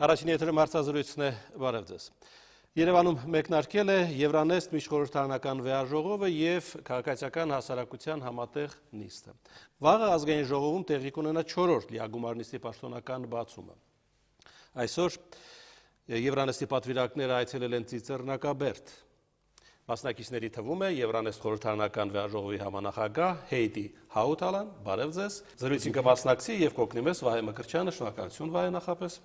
Առաջին եթերում հարցազրույցն է, բարև ձեզ։ Երևանում մեկնարկել է Եվրանեստ միջխորհրդարանական վեաժողովը և քաղաքացիական հասարակության համատեղ նիստը։ Վաղը ազգային ժողովում տեղի կունենա 4-րդ լիագումար նիստի պաշտոնական բացումը։ Այսօր Եվրանեստի պատվիրակները այցելել են Ծիծեռնակաբերդ։ Մասնակիցների թվում է Եվրանեստ խորհրդարանական վեաժողովի համանախագահ Հեյդի Հաուտալան, բարև ձեզ։ Զրույցին կմասնակցի և կօգնի մեզ Վահե Մկրտչյանը, շնորհակալություն Վահե նախապես։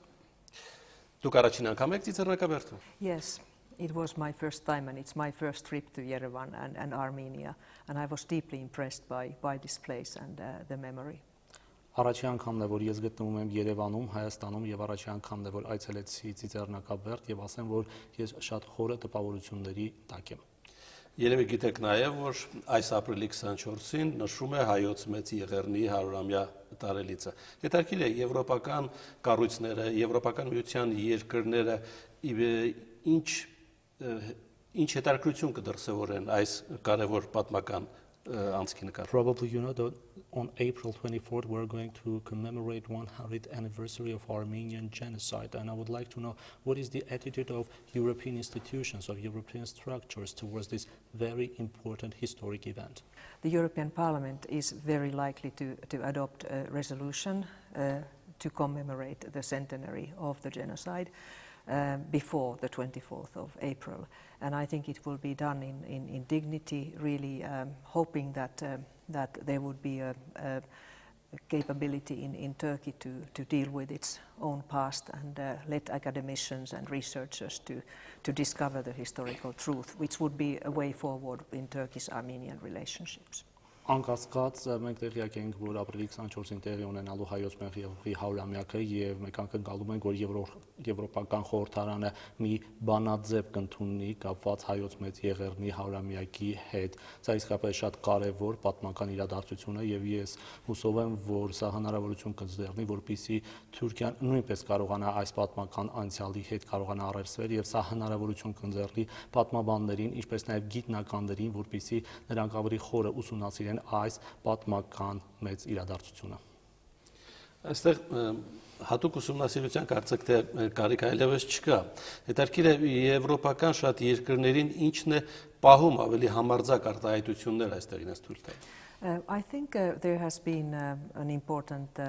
Դուք առաջին անգամ եք Ծիծեռնակաբերդում։ Yes, it was my first time and it's my first trip to Yerevan and Armenia and I was deeply impressed by this place and the memory. Առաջի անգամն է, որ ես գտնվում եմ Երևանում, Հայաստանում եւ առաջի անգամն է, որ այցելեցի Ծիծեռնակաբերդ եւ ասեմ, որ ես շատ խորը տպավորությունների տակ եմ։ Երևի գիտեք նաև, որ այս ապրիլի 24-ին նշվում է հայոց մեծ եղեռնի 100-ամյա տարելիցը։ Հետաքրքիր է եվրոպական կառույցները, Եվրոպական միության երկրները ինչ հետաքրքրություն կդրսևորեն այս կարևոր պատմական անցքի նկատմամբ։ Probably you know that on April 24th we're going to commemorate 100th anniversary of Armenian genocide and I would like to know what is the attitude of European institutions, of European structures towards this very important historic event. The European Parliament is very likely to adopt a resolution to commemorate the centenary of the genocide before the 24th of April. And I think it will be done in dignity, really hoping that there would be a capability in Turkey to deal with its own past and let academicians and researchers to discover the historical truth, which would be a way forward in Turkish-Armenian relationships. Անկասկած մենք տեղյակ ենք, որ ապրիլի 24-ին տեղի ունենալու հայոց մեղրի 100-ամյակը եւ մենք անկնկալում ենք, որ Եվրոպական խորհրդարանը մի բանաձև կընդունի կապված հայոց մեծ եղեռնի 100-ամյակի հետ։ Սա իսկապես շատ կարեւոր պատմական իրադարձություն է եւ ես հուսով եմ, որ սա հնարավորություն կձեռնի, որպեսզի Թուրքիան նույնպես կարողանա այս պատմական անցյալի հետ կարողանա առերսվել եւ սա հնարավորություն կձեռնի պատմաբաններին, ինչպես նաեւ գիտնականներին, որպեսզի նրանք ավելի խորը ուսումնասիրեն այս պատմական մեծ իրադարձությունը։ Այստեղ հատուկ ուսումնասիրության կարծեք թե կարիք այլևս չկա։ Հետաքրքիր է եվրոպական շատ երկրներին ինչն է պահում ավելի համարձակ արտահայտություններ այստեղ ինձ թույլ տալ։ I think there has been an important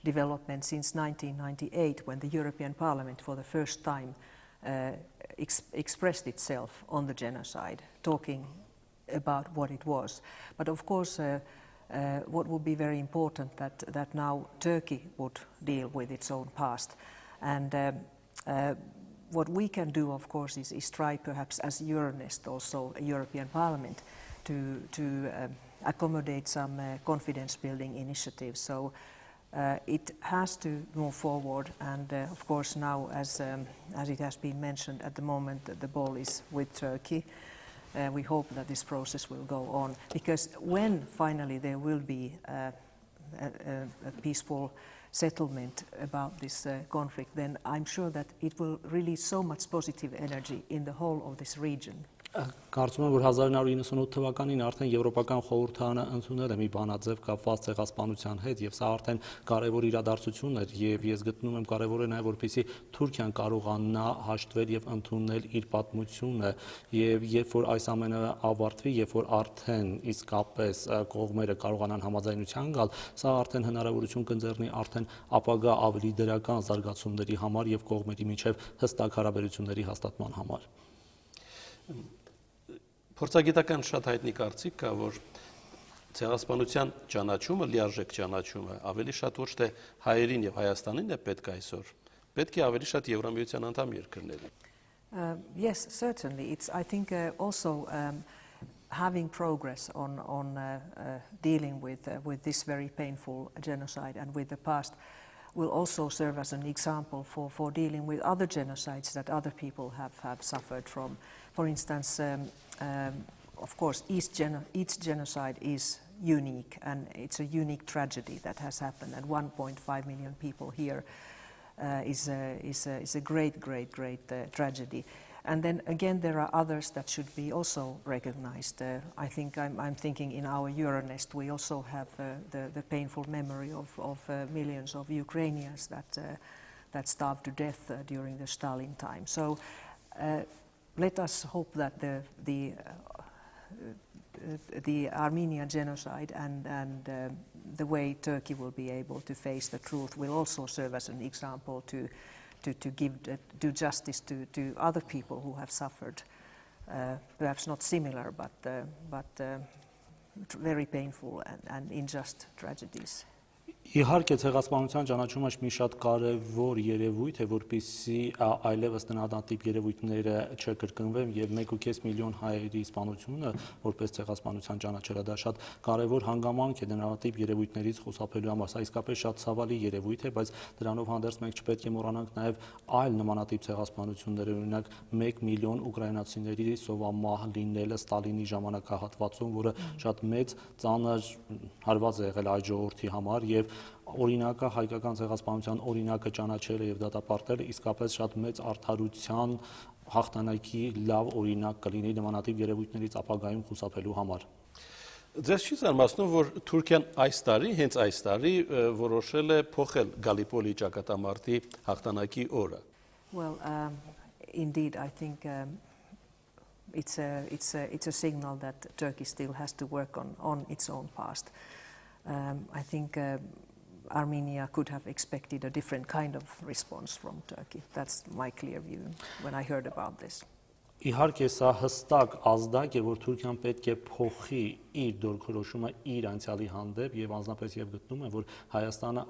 development since 1998 when the European Parliament for the first time expressed itself on the genocide, talking about what it was. But of course, what would be very important that now Turkey would deal with its own past. And what we can do, of course, is try perhaps as Euronest, also a European Parliament, to accommodate some confidence-building initiatives. So it has to move forward, and of course now, as it has been mentioned, at the moment the ball is with Turkey. We hope that this process will go on, because when finally there will be a peaceful settlement about this conflict, then I'm sure that it will release so much positive energy in the whole of this region. Կարծում եմ, որ 1998 թվականին արդեն Եվրոպական խորհրդարանը ընդունել է մի բանաձև կապված ցեղասպանության հետ եւ սա արդեն կարեւոր իրադարձություն էր եւ ես գտնում եմ կարեւոր է նաեւ որպեսզի Թուրքիան կարողանա հաշտվել եւ ընդունել իր պատմությունը եւ երբ որ այս ամենը ավարտվի, երբ որ արդեն իսկապես կողմերը կարողանան համաձայնության գալ, սա արդեն հնարավորություն կընձեռնի արդեն ապագա ավելի դրական զարգացումների համար եւ կողմերի միջև հստակ հարաբերությունների հաստատման համար։ Փորձագիտական շատ հայտնի կարծիք կա, որ ցեղասպանության ճանաչումը, լիարժեք ճանաչումը ավելի շատ ոչ թե հայերին եւ Հայաստանին է պետք այսօր, պետք է ավելի շատ Եվրամիության անդամ երկրներին։ Yes, certainly. I think also having progress on dealing with this very painful genocide and with the past will also serve as an example for dealing with other genocides that other people have suffered from. For instance, of course, each genocide is unique, and it's a unique tragedy that has happened, and 1.5 million people here is a great tragedy. And then again, there are others that should be also recognized. I think I'm thinking in our Euronest, we also have the painful memory of millions of Ukrainians that starved to death during the Stalin time. So let us hope that the Armenian genocide and the way Turkey will be able to face the truth will also serve as an example to do justice to other people who have suffered, perhaps not similar, but very painful and unjust tragedies. Իհարկե ցեղասպանության ճանաչումը մի շատ կարևոր երևույթ է, որպեսզի այլևս նմանատիպ երևույթները չկրկնվեն եւ 1.5 միլիոն հայերի սպանությունը որպես ցեղասպանության ճանաչելը դա շատ կարևոր հանգամանք է նմանատիպ երևույթներից խուսափելու համար։ Սա իսկապես շատ ցավալի երևույթ է, բայց դրանով հանդերձ մենք չպետք է մոռանանք նաեւ այլ նմանատիպ ցեղասպանություններ, օրինակ 1 միլիոն ուկրաինացիների սովամահ լինելը Ստալինի ժամանակահատվածում, որը շատ մեծ ծանր հարված է եղել այդ ժողովրդի համար եւ օրինակը հայկական ցեղասպանության օրինակը ճանաչելը եւ դատապարտելը իսկապես շատ մեծ արդարության հաղթանակի լավ օրինակ կլինի նմանատիպ երևույթներից ապագայում խուսափելու համար։ Ձեզ չի զարմացնում, որ Թուրքիան հենց այս տարի որոշել է փոխել Գալիպոլի ճակատամարտի հաղթանակի օրը։ Well, indeed, I think it's a signal that Turkey still has to work on its own past. I think Armenia could have expected a different kind of response from Turkey. That's my clear view when I heard about this. Իհարկե սա հստակ ազդակ է, որ Թուրքիան պետք է փոխի իր դիրքորոշումը իր անցյալի հանդեպ եւ անձնապես եւ գտնում է, որ Հայաստանը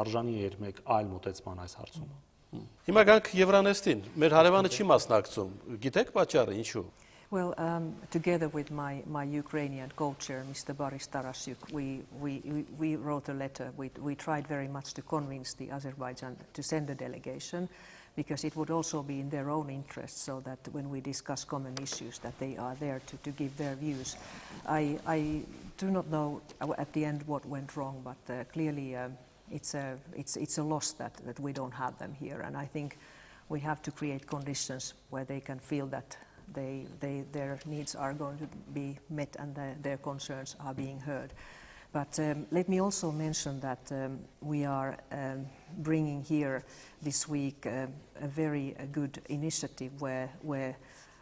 արժանի էր մեկ այլ մոտեցման այս հարցում։ Հիմա գանք Եվրանեստին։ Մեր հարևանը չի մասնակցում։ Գիտեք պատճառը ինչու։ Well, together with my Ukrainian co-chair, Mr. Boris Tarasyuk, we wrote a letter. We tried very much to convince the Azerbaijan to send a delegation because it would also be in their own interest so that when we discuss common issues that they are there to give their views. I do not know at the end what went wrong, but clearly it's a loss that we don't have them here. And I think we have to create conditions where they can feel that their needs are going to be met and their concerns are being heard. But let me also mention that we are bringing here this week a very good initiative where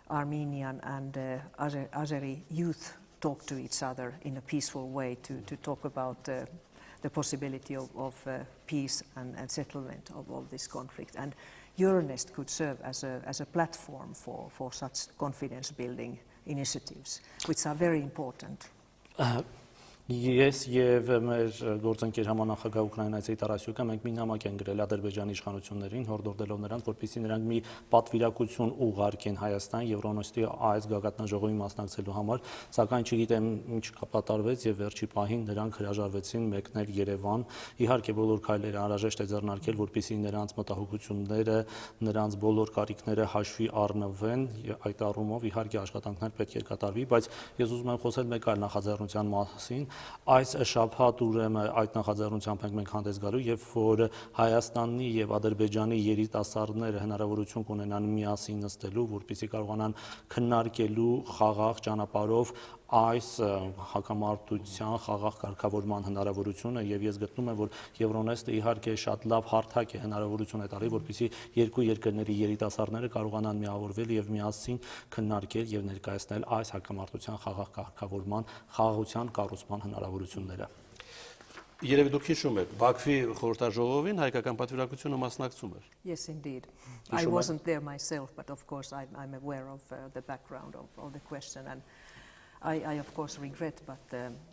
Armenian and Azeri youth talk to each other in a peaceful way to talk about the possibility of peace and settlement of this conflict. And Euronest could serve as a platform for such confidence-building initiatives, which are very important. Ես եւ մեր գործընկեր համանախագահ Ուկրաինացի Տարասյուկը մենք մի նամակ են գրել Ադրբեջանի իշխանություններին, հորդորելով նրանց, որպեսզի նրանք մի պատվիրակություն ուղարկեն Հայաստան Եվրոնեստի այս գագաթնաժողովի մասնակցելու համար, սակայն չգիտեմ ինչ կապատարվեց եւ վերջի պահին նրանք հրաժարվեցին մեկնել Երևան։ Իհարկե բոլոր քայլերը անհրաժեշտ է ձեռնարկել, որպեսզի նրանց մտահոգությունները, նրանց բոլոր կարիքները հաշվի առնվեն, այդ առումով իհարկե աշխատանքներ պետք է կատարվի, բայց ես ուզում եմ խոսել մեկ այլ նախաձեռնության մասին։ Այս շաբաթ ուրեմն այդ նախաձեռնությամբ ենք հանդես գալու, երբ որ Հայաստանի եւ Ադրբեջանի երիտասարդները հնարավորություն կունենան միասին նստելու, որպեսզի կարողանան քննարկելու խաղաղ ճանապարհով այս հակամարտության խաղաղ կարգավորման հնարավորությունը եւ ես գտնում եմ, որ Եվրոնեստը իհարկե շատ լավ հարթակ է, հնարավորություն է տալի, որպեսզի երկու երկրների երիտասարդները կարողանան միավորվել եւ միասին քննարկել եւ ներկայացնել այս հակամարտության խաղաղ կարգավորման, խաղաղության կառուցման հնարավորությունները։ Երևի դուք հիշում եք, Բաքվի խորհրդաժողովին հայկական պատվիրակությունը մասնակցում էր։ Yes, indeed. I wasn't there myself, but of course I'm aware of the background of the question, and I of course regret, but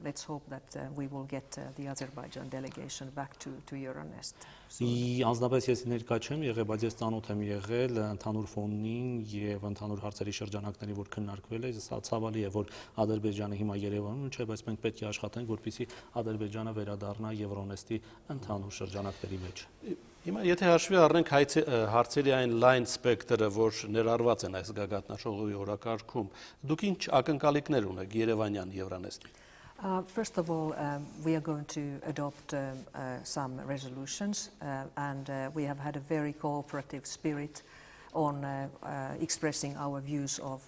let's hope that we will get the Azerbaijan delegation back to Euronest. Անձնապես ես ներկա չեմ եղել, բայց ես ծանոթ եմ եղել ընդհանուր ֆոնին եւ ընդհանուր հարցերի շրջանակների, որ քննարկվել է, սա ցավալի է, որ Ադրբեջանը հիմա Երևանում չէ, բայց մենք պետք է աշխատենք, որպեսզի Ադրբեջանը վերադառնա Եվրոնեստի ընդհանուր շրջանակների մեջ։ Հիմա եթե հաշվի առնենք հարցերի այն լայն սպեկտրը, որ ներառված են այս գագաթնաժողովի օրակարգում, դուք ինչ ակնկալիքներ ունեք Երևանյան Եվրանեստի։ First of all, we are going to adopt some resolutions, and we have had a very cooperative spirit on expressing our views of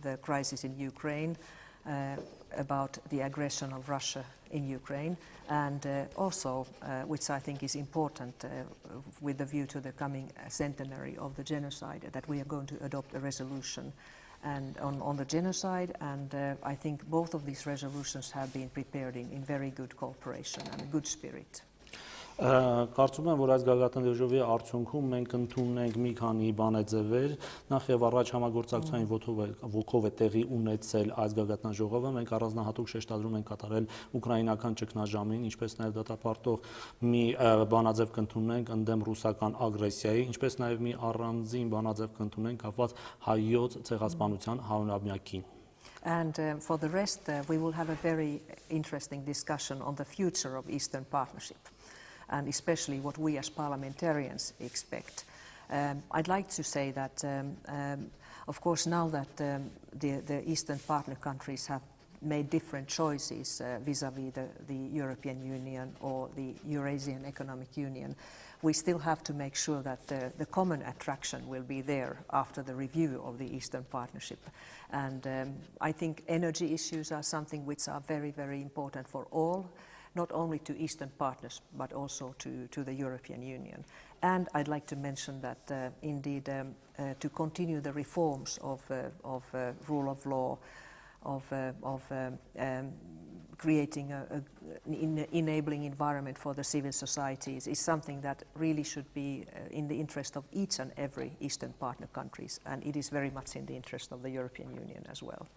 the crisis in Ukraine about the aggression of Russia in Ukraine, and also, which I think is important with the view to the coming centenary of the genocide, that we are going to adopt a resolution and on the genocide, and I think both of these resolutions have been prepared in very good cooperation and a good spirit. Կարծում եմ, որ այս գագաթնաժողովի արդյունքում մենք ընդունենք մի քանի բանաձևեր, նախ եւ առաջ համագործակցային ոգով է տեղի ունեցել այս գագաթնաժողովը, մենք առանձնահատուկ շեշտադրում ենք կատարել ուկրաինական ճգնաժամին, ինչպես նաեւ դատապարտող մի բանաձև կընդունենք ընդդեմ ռուսական ագրեսիայի, ինչպես նաեւ մի առանձին բանաձև կընդունենք կապված հայոց ցեղասպանության հանրամյակին. And for the rest, we will have a very interesting discussion on the future of Eastern Partnership, and especially what we as parliamentarians expect. I'd like to say that, of course, now that the Eastern partner countries have made different choices vis-à-vis the European Union or the Eurasian Economic Union, we still have to make sure that the common attraction will be there after the review of the Eastern Partnership. And I think energy issues are something which are very, very important for all, not only to Eastern partners, but also to the European Union. And I'd like to mention that indeed to continue the reforms of rule of law, of creating an enabling environment for the civil societies is something that really should be in the interest of each and every Eastern partner countries, and it is very much in the interest of the European Union as well.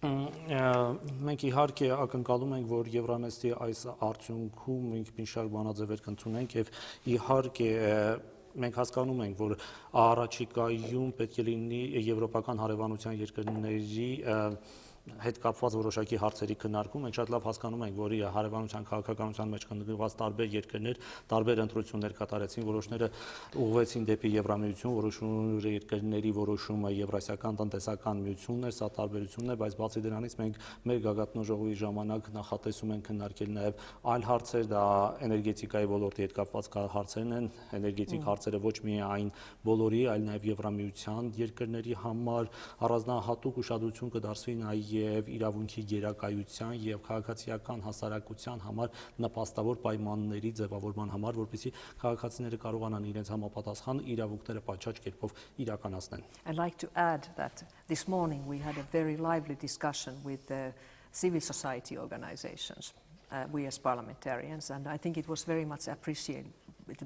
Մենք իհարկե ակնկալում ենք, որ Եվրանեստի այս արդյունքում մենք մի շարք բանաձևեր կընդունենք եւ իհարկե մենք հասկանում ենք, որ առաջիկայում պետք է լինի եվրոպական հարևանության երկրների հետ կապված որոշակի հարցերի քննարկում, մենք շատ լավ հասկանում ենք, որ հարևանության քաղաքականության մեջ կնգրված տարբեր երկրներ, տարբեր ընտրություններ կատարեցին, որոշները ուղղվեցին դեպի Եվրամիություն, որոշները երկրների որոշումը Եվրասիական տնտեսական միությունն էր, սա տարբերությունն է, բայց բացի դրանից մենք մեր գագաթնաժողովի ժամանակ նախատեսում ենք քննարկել նաև այլ հարցեր, դա էներգետիկայի ոլորտի հետ կապված հարցերն են, էներգետիկ հարցերը ոչ միայն բոլորի, այլ նաև Եվրամիության երկրների համար առանձնահատուկ ուշադրություն կդարձվի եւ իրավունքի գերակայության եւ քաղաքացիական հասարակության համար նպաստավոր պայմանների ձևավորման համար, որպեսզի քաղաքացիները կարողանան իրենց համապատասխան իրավունքները պատշաճ կերպով իրականացնել. I'd like to add that this morning we had a very lively discussion with the civil society organizations, we as parliamentarians, and I think it was very much appreciated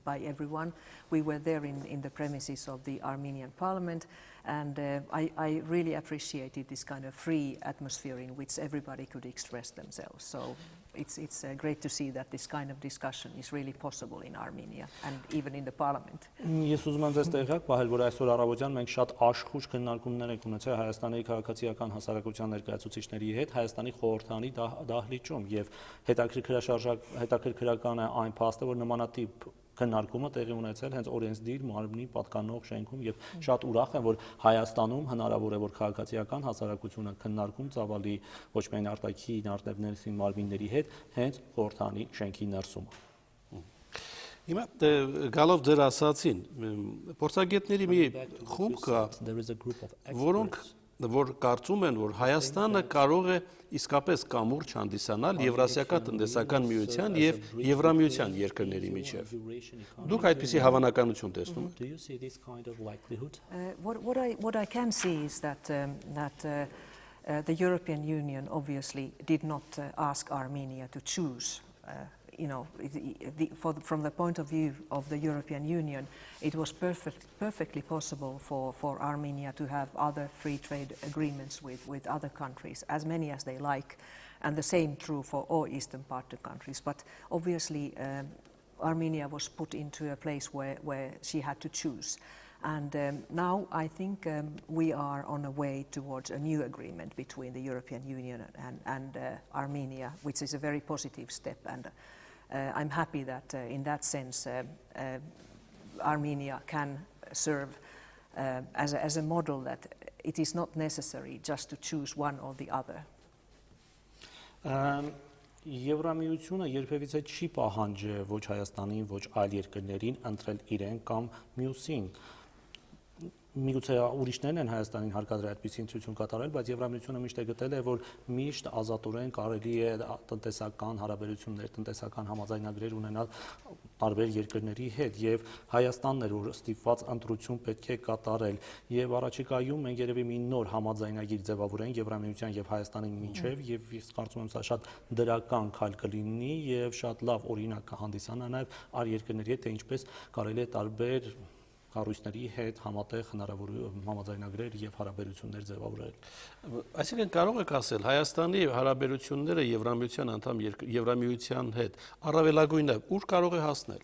by everyone. We were there in the premises of the Armenian parliament, and I really appreciated this kind of free atmosphere in which everybody could express themselves. So it's great to see that this kind of discussion is really possible in Armenia and even in the parliament. Ես ուզում եմ ձեզ տեղյակ պահել, որ այսօր առավոտյան մենք շատ աշխույժ քննարկումներ ենք ունեցել Հայաստանի քաղաքացիական հասարակության ներկայացուցիչների հետ Հայաստանի խորհրդարանի դահլիճում եւ հետաքրքրական է այն փաստը, որ նմանատիպ քննարկումը տեղի ունեցել հենց օրենսդիր մարմնի պատկանող շենքում եւ շատ ուրախ եմ, որ Հայաստանում հնարավոր է, որ քաղաքացիական հասարակությունը քննարկում ծավալի ոչ միայն արտաքին արտերներսին մարմինների հետ հենց խորհրդանի շենքի ներսում։ Հիմա գալով ձեր ասացին, փորձագետների մի խումբ կա, որոնք որ կարծում են, որ Հայաստանը կարող է իսկապես կամուրջ հանդիսանալ Եվրասիական տնտեսական միության եւ Եվրամիության երկրների միջև։ Դուք այդպիսի հավանականություն տեսնում եք։ What I can see is that the European Union obviously did not ask Armenia to choose. From the point of view of the European Union, it was perfectly possible for Armenia to have other free trade agreements with other countries, as many as they like, and the same true for all Eastern partner countries. But obviously, Armenia was put into a place where she had to choose. And now I think we are on a way towards a new agreement between the European Union and Armenia, which is a very positive step. And I'm happy that in that sense Armenia can serve as a model that it is not necessary just to choose one or the other. Եվրամիությունը երբևիցե չի պահանջել ոչ Հայաստանին, ոչ այլ երկրներին ընտրել իրեն կամ մյուսին։ միգուցե ուրիշներն են Հայաստանին հարկադրել այդպիսի ընտրություն կատարել, բայց Եվրամիությունը միշտ է գտել է, որ միշտ ազատորեն կարելի է տնտեսական հարաբերություններ, տնտեսական համաձայնագրեր ունենալ տարբեր երկրների հետ, եւ Հայաստանն էր, որ ստիպված ընտրություն պետք է կատարել, եւ առաջիկայում մենք երևի մի նոր համաձայնագիր ձևավորենք Եվրամիության եւ Հայաստանի միջեւ, եւ ես կարծում եմ սա շատ դրական քայլ կլինի եւ շատ լավ օրինակ կհանդիսանա նաեւ այլ երկրների հետ, թե ինչպես կարելի է տարբեր կառույցների հետ համատեղ հնարավոր համաձայնագրեր եւ հարաբերություններ ձևավորել։ Այսինքն կարող եք ասել Հայաստանի հարաբերությունները Եվրամիության անդամ Եվրամիության հետ առավելագույնը ուր կարող է հասնել։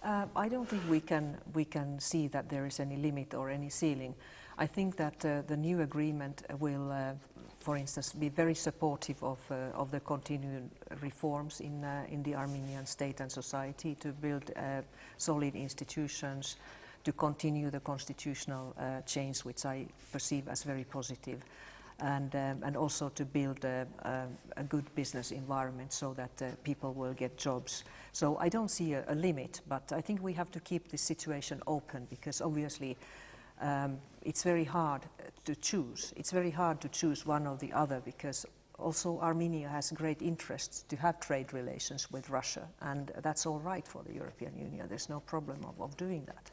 I don't think we can see that there is any limit or any ceiling. I think that the new agreement will, for instance, be very supportive of the continuing reforms in the Armenian state and society, to build solid institutions, to continue the constitutional change, which I perceive as very positive, and also to build a good business environment so that people will get jobs. So I don't see a limit, but I think we have to keep this situation open, because obviously it's very hard to choose. It's very hard to choose one or the other, because also Armenia has great interests to have trade relations with Russia, and that's all right for the European Union. There's no problem of doing that.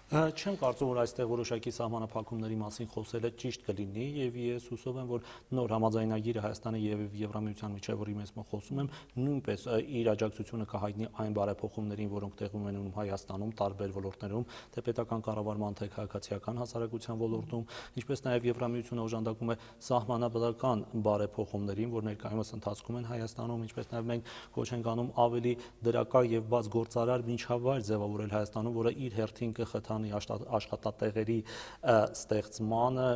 Չեմ կարծում, որ այստեղ որոշակի սահմանափակումների մասին խոսելը ճիշտ կլինի, եւ ես հուսով եմ, որ նոր համաձայնագիրը Հայաստանի եւ Եվրամիության միջեւ, որի մեջ խոսում եմ, նույնպես իր աջակցությունը կհայտնի այն բարեփոխումներին, որոնք տեղի ունենում Հայաստանում տարբեր ոլորտներում, թե պետական կառավարման, թե քաղաքացիական հասարակության ոլորտում, ինչպես նաեւ Եվրամիությունը օժանդակում է սահմանաբնական բարեփոխումներին, որ ներկայումս ընթացքում են Հայաստանում, ինչպես նաեւ մենք կոչ ենք անում ավելի դրական եւ բաց գործարար միջավայր ձևավորել Հայաստանում, որը իր հերթին կխթանի աշխատատեղերի ստեղծմանը։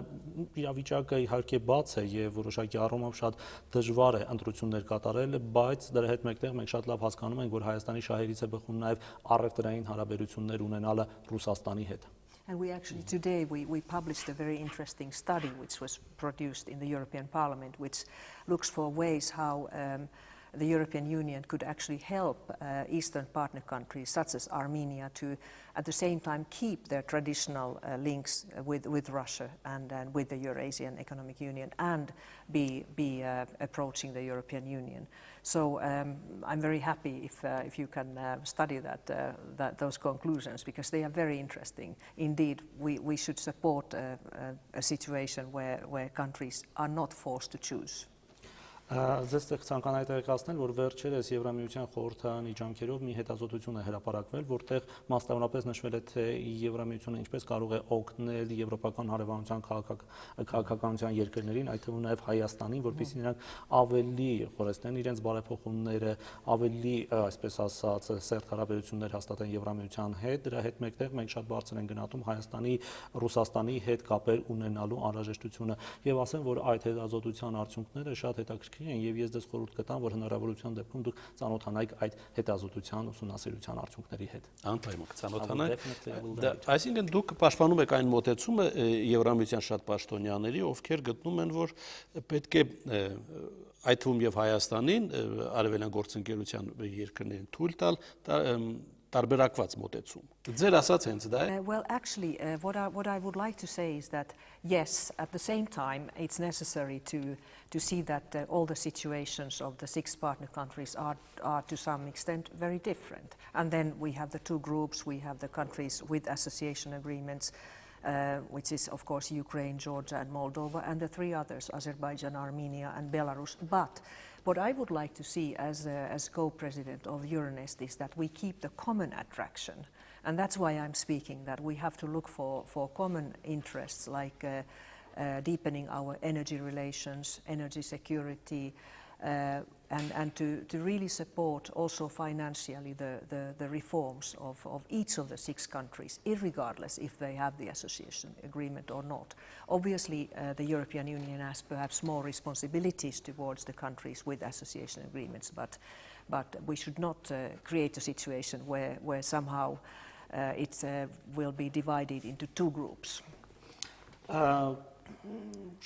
Իրավիճակը իհարկե բաց է եւ որոշակի առումով շատ դժվար է ընտրություններ կատարել, բայց դրա հետ մեկտեղ մենք շատ լավ հասկանում ենք, որ Հայաստանի շահերից է բխում նաեւ առևտրային հարաբերություններ ունենալը Ռուսաստանի հետ։ And we actually today we published a very interesting study which was produced in the European Parliament, which looks for ways how the European Union could actually help Eastern partner countries such as Armenia to at the same time keep their traditional links with Russia and with the Eurasian Economic Union, and be approaching the European Union. So I'm very happy if you can study those conclusions, because they are very interesting. Indeed, we should support a situation where countries are not forced to choose. Ձեզ ցանկանայի տեղեկացնել, որ վերջերս Եվրամիության խորհրդարանի ջանքերով մի հետազոտություն է հրապարակվել, որտեղ մասնավորապես նշվել է, թե Եվրամիությունը ինչպես կարող է օգնել եվրոպական հարևանության քաղաքականության երկրներին, այդ թվում նաև Հայաստանին, որպեսզի նրանք ավելի խորացնեն իրենց բարեփոխումները, ավելի, այսպես ասած, սերտ հարաբերություններ հաստատեն Եվրամիության հետ։ Դրա հետ մեկտեղ մենք շատ բարձր ենք գնահատում Հայաստանի Ռուսաստանի հետ կապեր ունենալու անհրաժեշտությունը, եւ ասեմ, որ այդ հետազոտության արդյունքները շատ հետաքրքիր են, եւ ես դες խորհուրդ կտամ, որ հնարավորության դեպքում դուք ծանոթանայիք այդ հետազոտության ուսումնասիրության արդյունքների հետ։ Անպայման ծանոթանանք։ Այսինքն դուք պաշտպանում եք այն մոտեցումը Եվրամիության շատ պաշտոնյաների, ովքեր գտնում են, որ պետք է այդ թվում եւ Հայաստանին արևելյան գործընկերության երկրներին թույլ տալ տարբերակված մոտեցում։ Ձեր ասած հենց դա է։ Well, actually, what I would like to say is that yes, at the same time, it's necessary to see that all the situations of the 6 partner countries are to some extent very different. And then we have the 2 groups. We have the countries with association agreements, which is of course Ukraine, Georgia, and Moldova, and the 3 others: Azerbaijan, Armenia, and Belarus. But what I would like to see as co-president of Euronest is that we keep the common attraction. And that's why I'm speaking, that we have to look for common interests, like deepening our energy relations, energy security, and to really support also financially the reforms of each of the 6 countries, irregardless if they have the association agreement or not. Obviously, the European Union has perhaps more responsibilities towards the countries with association agreements, but we should not create a situation where somehow it will be divided into 2 groups.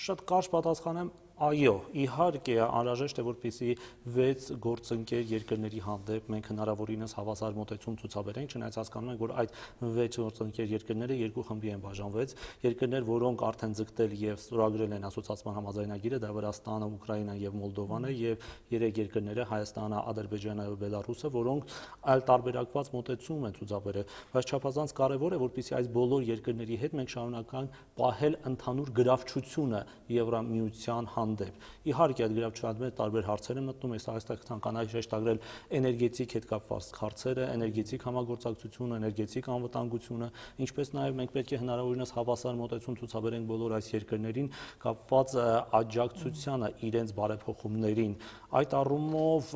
Շատ կարճ պատասխանեմ, Այո, իհարկե անհրաժեշտ է որպեսզի 6 գործընկեր երկրների հանդեպ մենք հնարավորինս հավասար մոտեցում ցուցաբերենք, չնայած հասկանում ենք, որ այդ 6 գործընկեր երկրները երկու խմբի են բաժանվել, երկրներ, որոնք արդեն ձգտել եւ ստորագրել են ասոցիացիան համաձայնագիրը, դա Վրաստանը, Ուկրաինան եւ Մոլդովան է եւ 3 երկրները Հայաստանը, Ադրբեջանը եւ Բելարուսը, որոնք այլ տարբերակված մոտեցում են ցուցաբերել, բայց չափազանց կարեւոր է, որպեսզի այս բոլոր երկրների հետ մենք շարունակենք պահել ընդհանուր գրավչությունը Եվրամիության հանդեպ։ Իհարկե այդ գրավչության մեջ տարբեր հարցեր են մտնում, ես այստեղ ցանկանայի շեշտագրել էներգետիկ հետ կապված հարցերը, էներգետիկ համագործակցությունը, էներգետիկ անվտանգությունը, ինչպես նաև մենք պետք է հնարավորինս հավասար մոտեցում ցուցաբերենք բոլոր այս երկրներին կապված աջակցությանը իրենց բարեփոխումներին։ Այդ առումով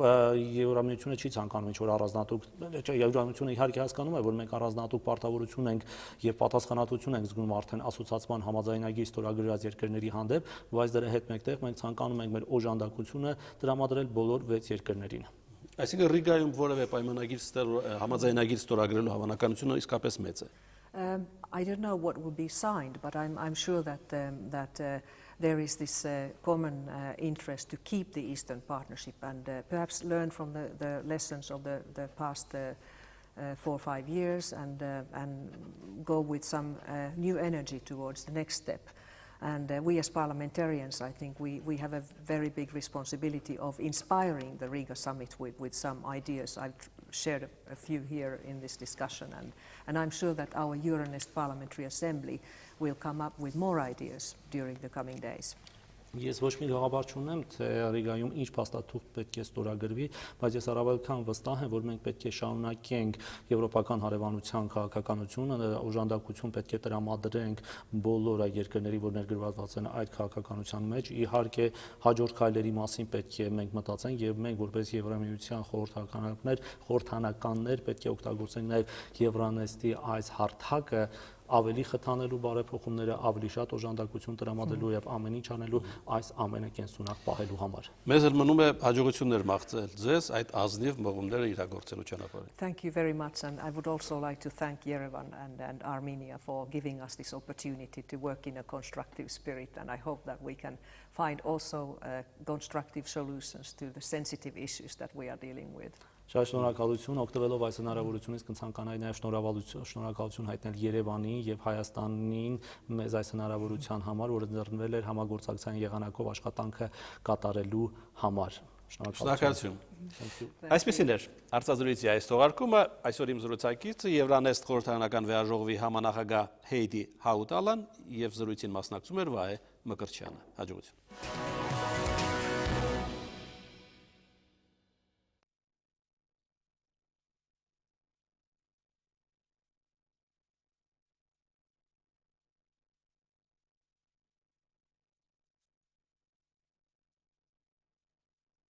Եվրամիությունը չի ցանկանում ինչ-որ առանձնատուկ, Եվրամիությունը իհարկե հասկանում է, որ մենք առանձնատուկ պարտավորություն ենք եւ պատասխանատվություն ենք զգում արդեն ասոցիացիան համաձայնագիր ստորագրած երկրների հանդեպ, բայց դրա հետ մեկտեղ մենք ցանկանում ենք մեր օժանդակությունը տրամադրել բոլոր 6 երկրներին։ Այսինքն Ռիգայում որևէ պայմանագիր համաձայնագիր ստորագրելու հավանականությունը իսկապես մեծ է։ I don't know what will be signed, but I'm sure that there is this common interest to keep the Eastern Partnership and perhaps learn from the lessons of the past 4 or 5 years and go with some new energy towards the next step. And we as parliamentarians, I think we have a very big responsibility of inspiring the Riga summit with some ideas. I've shared a few here in this discussion, and I'm sure that our Euronest Parliamentary Assembly will come up with more ideas during the coming days. Ես ոչ մի գաղափար չունեմ, թե Ռիգայում ինչ փաստաթուղթ պետք է ստորագրվի, բայց ես առավել քան վստահ եմ, որ մենք պետք է շարունակենք եվրոպական հարևանության քաղաքականությունը, օժանդակություն պետք է տրամադրենք բոլոր այդ երկրների, որ ներգրավված են այդ քաղաքականության մեջ։ Իհարկե, հաջորդ քայլերի մասին պետք է մենք մտածենք եւ մենք որպես Եվրամիության խորհրդանականներ պետք է օգտագործենք նաեւ Եվրանեստի այս հարթակը ավելի խթանելու բարեփոխումները, ավելի շատ օժանդակություն տրամադրելու եւ ամեն ինչ անելու այս ամենը կենսունակ պահելու համար։ Մեզ էլ մնում է հաջողություններ մաղթել ձեզ այդ ազնիվ մղումները իրագործելու ճանապարհին։ Thank you very much, and I would also like to thank Yerevan and Armenia for giving us this opportunity to work in a constructive spirit, and I hope that we can find also constructive solutions to the sensitive issues that we are dealing with. Շատ շնորհակալություն, օգտվելով այս հնարավորությունից կցանկանայի նաև շնորհակալություն հայտնել Երևանին եւ Հայաստանին մեզ այս հնարավորության համար, որը դրնվել էր համագործակցության եղանակով աշխատանքը կատարելու համար։ Շնորհակալություն։ Այսպեսին էր հարցազրույցի այս թողարկումը, այսօր իմ զրուցակիցը Եվրանեստ խորհրդարանական վեհաժողովի համանախագահ Հեյդի Հաուտալան եւ զրույցին մասնակցում էր Վահե Մկրտչյանը։ Հաջողություն։